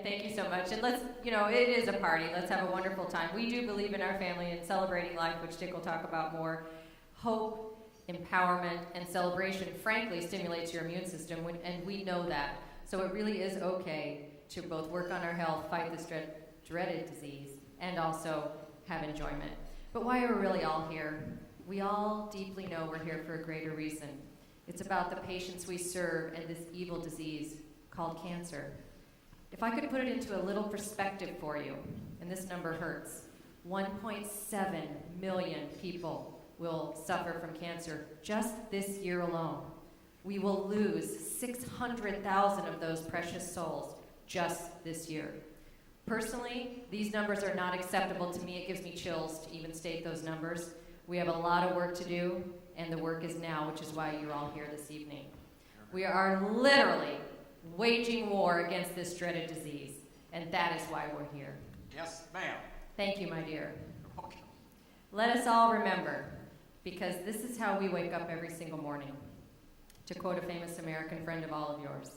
Thank you so much. And let's, it is a party. Let's have a wonderful time. We do believe in our family and celebrating life, which Dick will talk about more. Hope, empowerment, and celebration, frankly, stimulates your immune system, and we know that. So it really is okay to both work on our health, fight this dreaded disease, and also have enjoyment. But why are we really all here? We all deeply know we're here for a greater reason. It's about the patients we serve and this evil disease called cancer. If I could put it into a little perspective for you, and this number hurts, 1.7 million people will suffer from cancer just this year alone. We will lose 600,000 of those precious souls just this year. Personally, these numbers are not acceptable to me. It gives me chills to even state those numbers. We have a lot of work to do, and the work is now, which is why you're all here this evening. We are literally waging war against this dreaded disease, and that is why we're here. Yes, ma'am. Thank you, my dear. Okay. Let us all remember, because this is how we wake up every single morning. To quote a famous American friend of all of yours,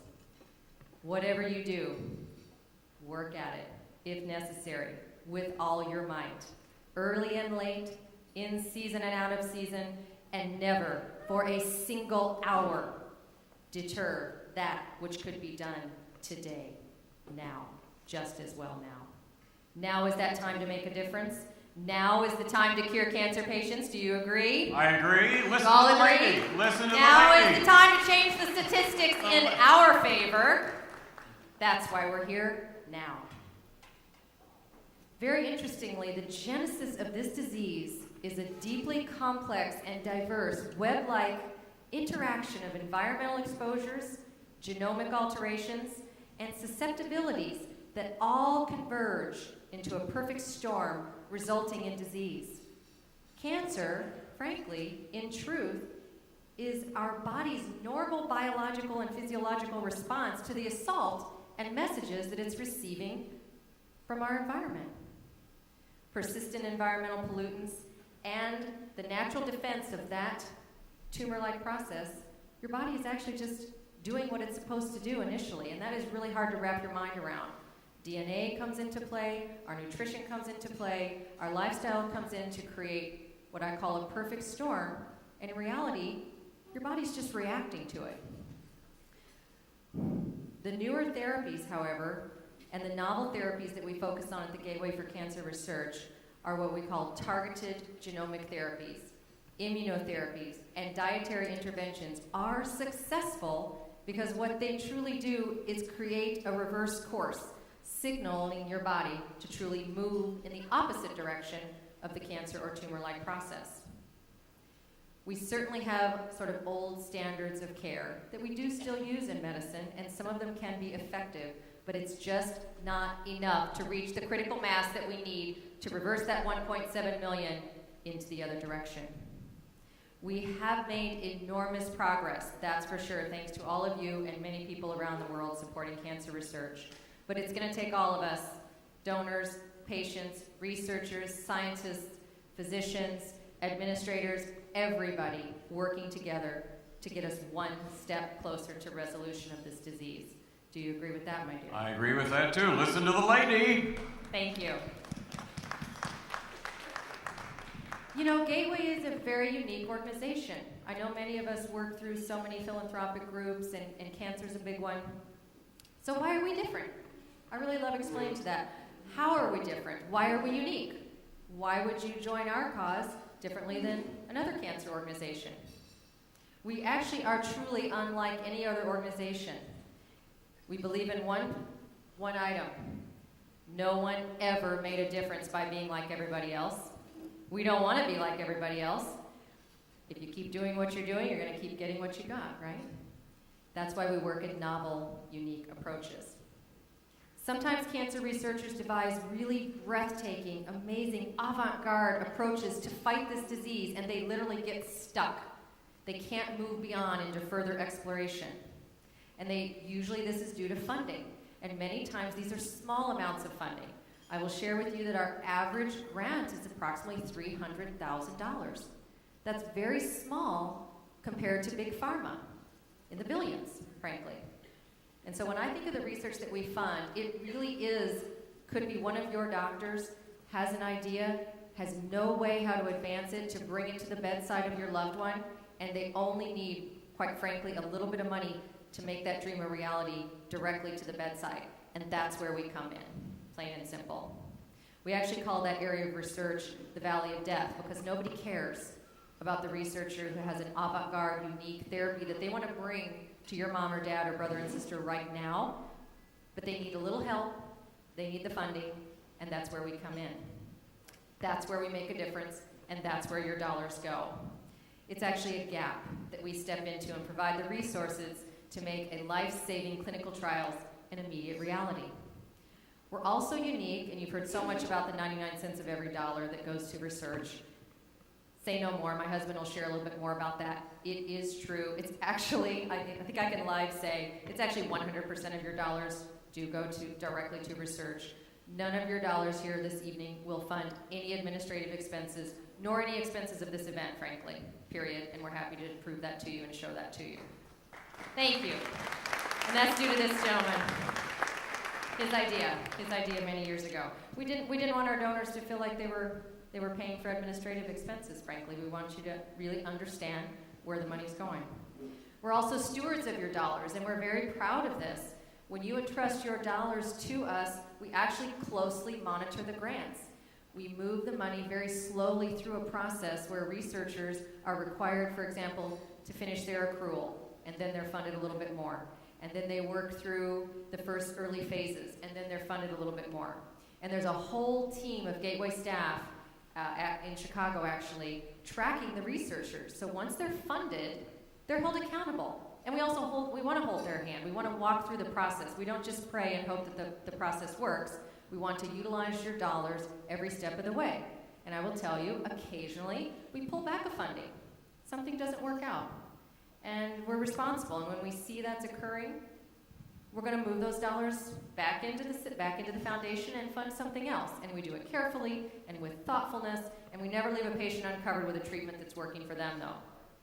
whatever you do, work at it, if necessary, with all your might, early and late, in season and out of season, and never for a single hour deter that which could be done today, now, just as well now. Now is that time to make a difference. Now is the time to cure cancer patients. Do you agree? I agree. Listen all to the agree? lady. Listen to the lady. Now is the time to change the statistics in our favor. That's why we're here now. Very interestingly, the genesis of this disease is a deeply complex and diverse web-like interaction of environmental exposures, genomic alterations, and susceptibilities that all converge into a perfect storm resulting in disease. Cancer, frankly, in truth, is our body's normal biological and physiological response to the assault and messages that it's receiving from our environment. Persistent environmental pollutants and the natural defense of that tumor-like process, your body is actually just doing what it's supposed to do initially, and that is really hard to wrap your mind around. DNA comes into play, our nutrition comes into play, our lifestyle comes in to create what I call a perfect storm, and in reality, your body's just reacting to it. The newer therapies, however, and the novel therapies that we focus on at the Gateway for Cancer Research are what we call targeted genomic therapies, immunotherapies, and dietary interventions are successful because what they truly do is create a reverse course, signaling your body to truly move in the opposite direction of the cancer or tumor-like process. We certainly have sort of old standards of care that we do still use in medicine, and some of them can be effective, but it's just not enough to reach the critical mass that we need to reverse that 1.7 million into the other direction. We have made enormous progress, that's for sure, thanks to all of you and many people around the world supporting cancer research. But it's going to take all of us, donors, patients, researchers, scientists, physicians, administrators, everybody working together to get us one step closer to resolution of this disease. Do you agree with that, my dear? I agree with that too. Listen to the lady. Thank you. You know, Gateway is a very unique organization. I know many of us work through so many philanthropic groups, and cancer's a big one. So why are we different? I really love explaining to that. How are we different? Why are we unique? Why would you join our cause differently than another cancer organization? We actually are truly unlike any other organization. We believe in one item. No one ever made a difference by being like everybody else. We don't want to be like everybody else. If you keep doing what you're doing, you're going to keep getting what you got, right? That's why we work at novel, unique approaches. Sometimes cancer researchers devise really breathtaking, amazing, avant-garde approaches to fight this disease, and they literally get stuck. They can't move beyond into further exploration. And usually this is due to funding, and many times these are small amounts of funding. I will share with you that our average grant is approximately $300,000. That's very small compared to big pharma, in the billions, frankly. And so when I think of the research that we fund, it really could be one of your doctors has an idea, has no way how to advance it to bring it to the bedside of your loved one, and they only need, quite frankly, a little bit of money to make that dream a reality directly to the bedside. And that's where we come in, plain and simple. We actually call that area of research the Valley of Death because nobody cares about the researcher who has an avant-garde, unique therapy that they want to bring to your mom or dad or brother and sister right now, but they need a little help, they need the funding, and that's where we come in. That's where we make a difference, and that's where your dollars go. It's actually a gap that we step into and provide the resources to make a life-saving clinical trials an immediate reality. We're also unique, and you've heard so much about the 99 cents of every dollar that goes to research. Say no more. My husband will share a little bit more about that. It is true. It's actually, I think I can live say, it's actually 100% of your dollars do go directly to research. None of your dollars here this evening will fund any administrative expenses, nor any expenses of this event, frankly, period. And we're happy to prove that to you and show that to you. Thank you. And that's due to this gentleman. His idea many years ago. We didn't want our donors to feel like they were paying for administrative expenses, frankly. We want you to really understand where the money's going. We're also stewards of your dollars, and we're very proud of this. When you entrust your dollars to us, we actually closely monitor the grants. We move the money very slowly through a process where researchers are required, for example, to finish their accrual, and then they're funded a little bit more. And then they work through the first early phases, and then they're funded a little bit more. And there's a whole team of Gateway staff in Chicago, actually, tracking the researchers. So once they're funded, they're held accountable. And we want to hold their hand. We want to walk through the process. We don't just pray and hope that the process works. We want to utilize your dollars every step of the way. And I will tell you, occasionally, we pull back a funding. Something doesn't work out. And we're responsible. And when we see that's occurring, we're going to move those dollars back into the foundation and fund something else. And we do it carefully and with thoughtfulness. And we never leave a patient uncovered with a treatment that's working for them, though.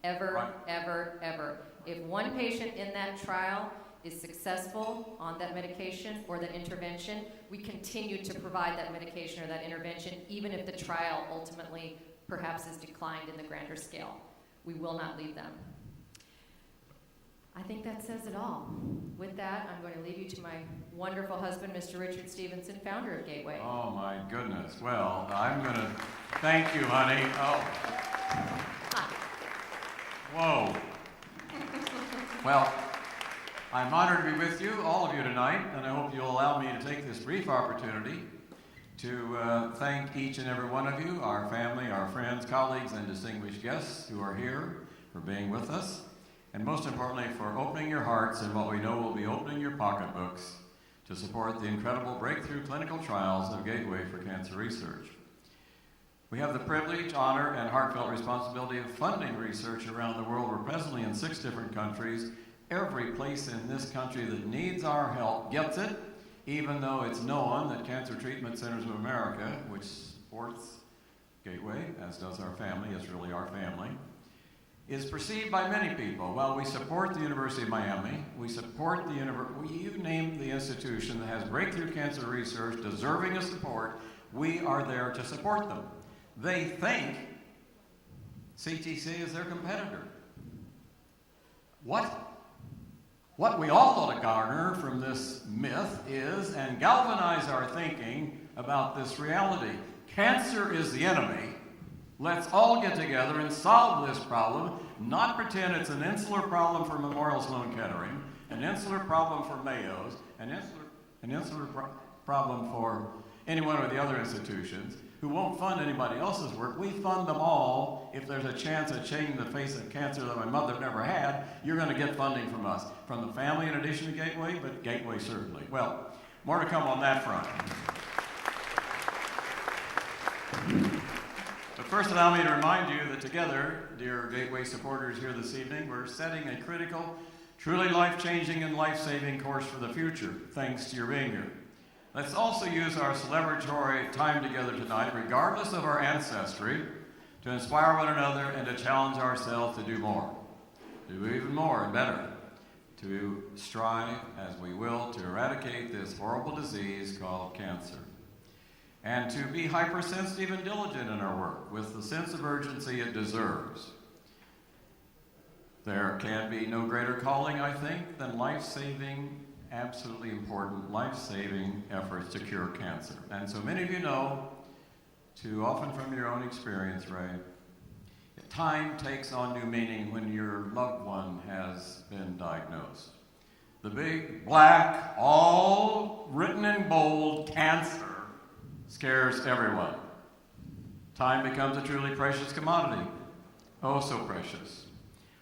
Ever, Right. ever, ever. If one patient in that trial is successful on that medication or that intervention, we continue to provide that medication or that intervention, even if the trial ultimately perhaps is declined in the grander scale. We will not leave them. I think that says it all. With that, I'm going to leave you to my wonderful husband, Mr. Richard Stephenson, founder of Gateway. Oh, my goodness. Well, I'm going to thank you, honey. Oh. Whoa. Well, I'm honored to be with you, all of you tonight, and I hope you'll allow me to take this brief opportunity to thank each and every one of you, our family, our friends, colleagues, and distinguished guests who are here for being with us, and most importantly, for opening your hearts and what we know will be opening your pocketbooks to support the incredible breakthrough clinical trials of Gateway for Cancer Research. We have the privilege, honor, and heartfelt responsibility of funding research around the world. We're presently in 6 different countries. Every place in this country that needs our help gets it, even though it's known that Cancer Treatment Centers of America, which supports Gateway, as does our family, it's really our family, is perceived by many people. Well, we support the University of Miami, we support the you name the institution that has breakthrough cancer research deserving of support, we are there to support them. They think CTC is their competitor. What we all ought to garner from this myth is, and galvanize our thinking about this reality. Cancer is the enemy. Let's all get together and solve this problem, not pretend it's an insular problem for Memorial Sloan Kettering, an insular problem for Mayo's, an insular problem for any one of the other institutions who won't fund anybody else's work. We fund them all. If there's a chance of changing the face of cancer that my mother never had, you're going to get funding from us. From the family in addition to Gateway, but Gateway certainly. Well, more to come on that front. But first, allow me to remind you that together, dear Gateway supporters here this evening, we're setting a critical, truly life-changing and life-saving course for the future, thanks to your being here. Let's also use our celebratory time together tonight, regardless of our ancestry, to inspire one another and to challenge ourselves to do more, do even more and better, to strive, as we will, to eradicate this horrible disease called cancer. And to be hypersensitive and diligent in our work with the sense of urgency it deserves. There can be no greater calling, I think, than life-saving, absolutely important life-saving efforts to cure cancer. And so many of you know, too often from your own experience, Ray, time takes on new meaning when your loved one has been diagnosed. The big, black, all written in bold, cancer scares everyone. Time becomes a truly precious commodity. Oh, so precious.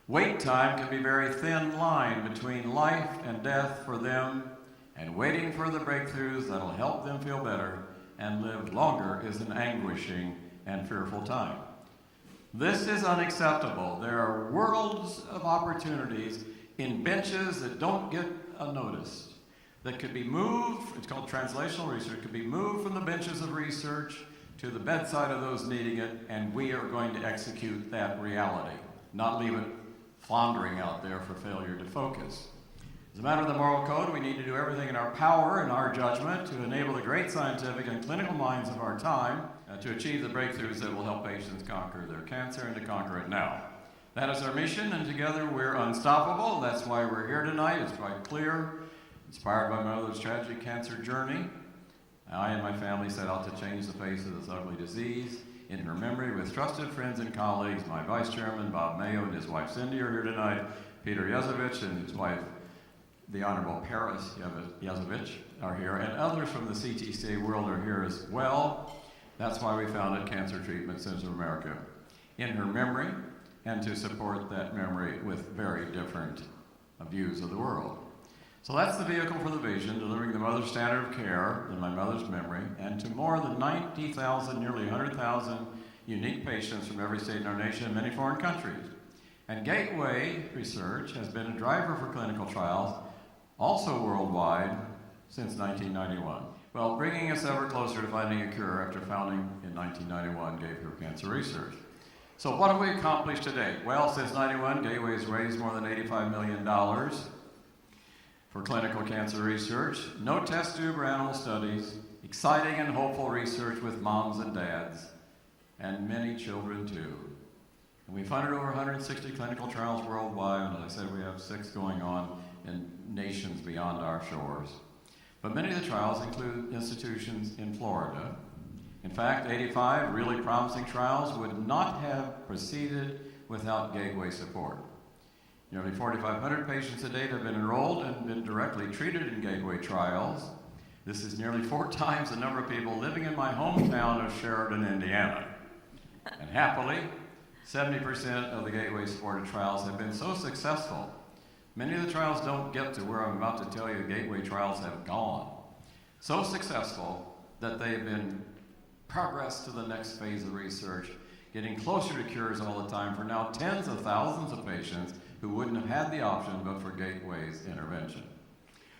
Wait time can be a very thin line between life and death for them, and waiting for the breakthroughs that'll help them feel better and live longer is an anguishing and fearful time. This is unacceptable. There are worlds of opportunities in benches that don't get noticed, that could be moved, it's called translational research, could be moved from the benches of research to the bedside of those needing it, and we are going to execute that reality, not leave it floundering out there for failure to focus. As a matter of the moral code, we need to do everything in our power and our judgment to enable the great scientific and clinical minds of our time to achieve the breakthroughs that will help patients conquer their cancer and to conquer it now. That is our mission, and together we're unstoppable. That's why we're here tonight. It's quite clear. Inspired by my mother's tragic cancer journey, I and my family set out to change the face of this ugly disease. In her memory, with trusted friends and colleagues, my Vice Chairman, Bob Mayo, and his wife, Cindy, are here tonight. Peter Yezovich and his wife, the Honorable Paris Yezovich, are here, and others from the CTCA world are here as well. That's why we founded Cancer Treatment Centers of America. In her memory, and to support that memory with very different views of the world. So that's the vehicle for the vision, delivering the mother's standard of care in my mother's memory, and to more than 90,000, nearly 100,000 unique patients from every state in our nation and many foreign countries. And Gateway Research has been a driver for clinical trials, also worldwide, since 1991. Well, bringing us ever closer to finding a cure after founding in 1991 Gateway Cancer Research. So what have we accomplished today? Well, since 91, Gateway has raised more than $85 million for clinical cancer research, no test tube or animal studies, exciting and hopeful research with moms and dads, and many children too. And we funded over 160 clinical trials worldwide, and as I said, we have 6 going on in nations beyond our shores. But many of the trials include institutions in Florida. In fact, 85 really promising trials would not have proceeded without Gateway support. Nearly 4,500 patients to date have been enrolled and been directly treated in Gateway trials. This is nearly 4 times the number of people living in my hometown of Sheridan, Indiana. And happily, 70% of the Gateway-supported trials have been so successful. Many of the trials don't get to where I'm about to tell you Gateway trials have gone. So successful that they've been progressed to the next phase of research, getting closer to cures all the time for now tens of thousands of patients who wouldn't have had the option but for Gateway's intervention.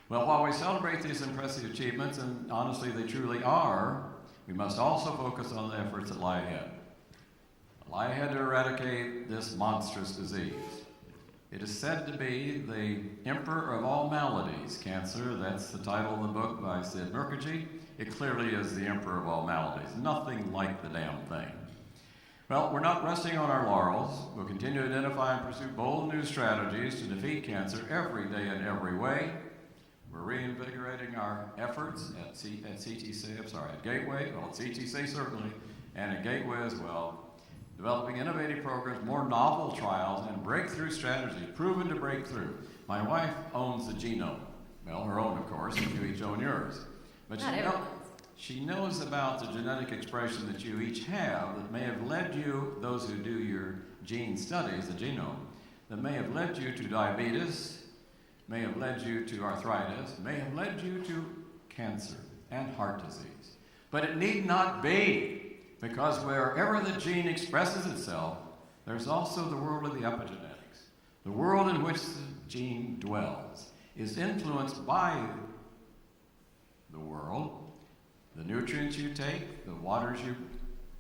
Well, while we celebrate these impressive achievements, and honestly they truly are, we must also focus on the efforts that lie ahead. Lie ahead to eradicate this monstrous disease. It is said to be the emperor of all maladies, cancer. That's the title of the book by Sid Mukherjee. It clearly is the emperor of all maladies. Nothing like the damn thing. Well, we're not resting on our laurels. We'll continue to identify and pursue bold new strategies to defeat cancer every day in every way. We're reinvigorating our efforts at Gateway, well, at CTC certainly, and at Gateway as well. Developing innovative programs, more novel trials, and breakthrough strategies proven to break through. My wife owns the genome. Well, her own, of course, and you each own yours. But she knows about the genetic expression that you each have that may have led you, those who do your gene studies, the genome, that may have led you to diabetes, may have led you to arthritis, may have led you to cancer and heart disease. But it need not be, because wherever the gene expresses itself, there's also the world of the epigenetics. The world in which the gene dwells is influenced by the world, the nutrients you take, the waters you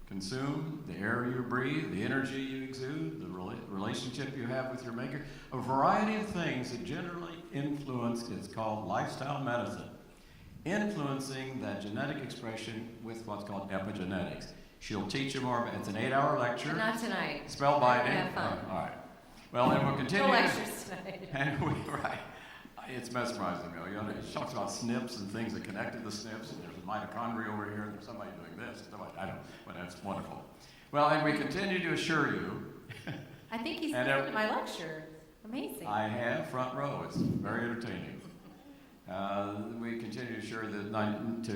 consume, the air you breathe, the energy you exude, the relationship you have with your maker, a variety of things that generally influence, it's called lifestyle medicine, influencing that genetic expression with what's called epigenetics. She'll teach you more. It's an 8-hour lecture. But not tonight. Spell binding. Have fun. All right. Well, and we'll continue. No lectures tonight. And right. It's mesmerizing, though. You know, it talks about SNPs and things that connect to the SNPs, and there's a mitochondria over here, and there's somebody doing this. I don't know, but that's wonderful. Well, and we continue to assure you. I think he's listening to my lecture. Amazing. I have front row. It's very entertaining. We continue to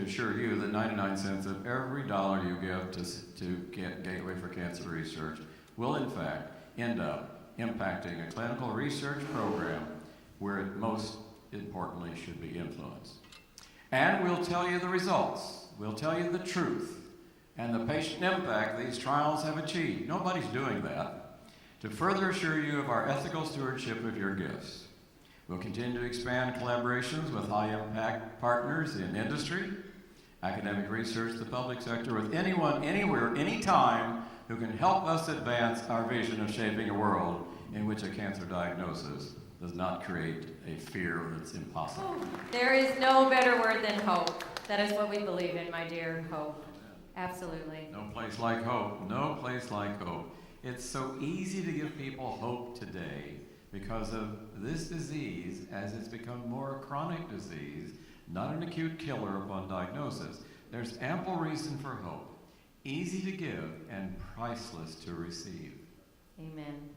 assure you that 99 cents of every dollar you give to get Gateway for Cancer Research will, in fact, end up impacting a clinical research program where it most importantly should be influenced. And we'll tell you the results. We'll tell you the truth and the patient impact these trials have achieved. Nobody's doing that. To further assure you of our ethical stewardship of your gifts, we'll continue to expand collaborations with high-impact partners in industry, academic research, the public sector, with anyone, anywhere, anytime who can help us advance our vision of shaping a world in which a cancer diagnosis does not create a fear that's impossible. There is no better word than hope. That is what we believe in, my dear. Hope. Absolutely. No place like hope. No place like hope. It's so easy to give people hope today because of this disease, as it's become more a chronic disease, not an acute killer upon diagnosis. There's ample reason for hope, easy to give and priceless to receive. Amen.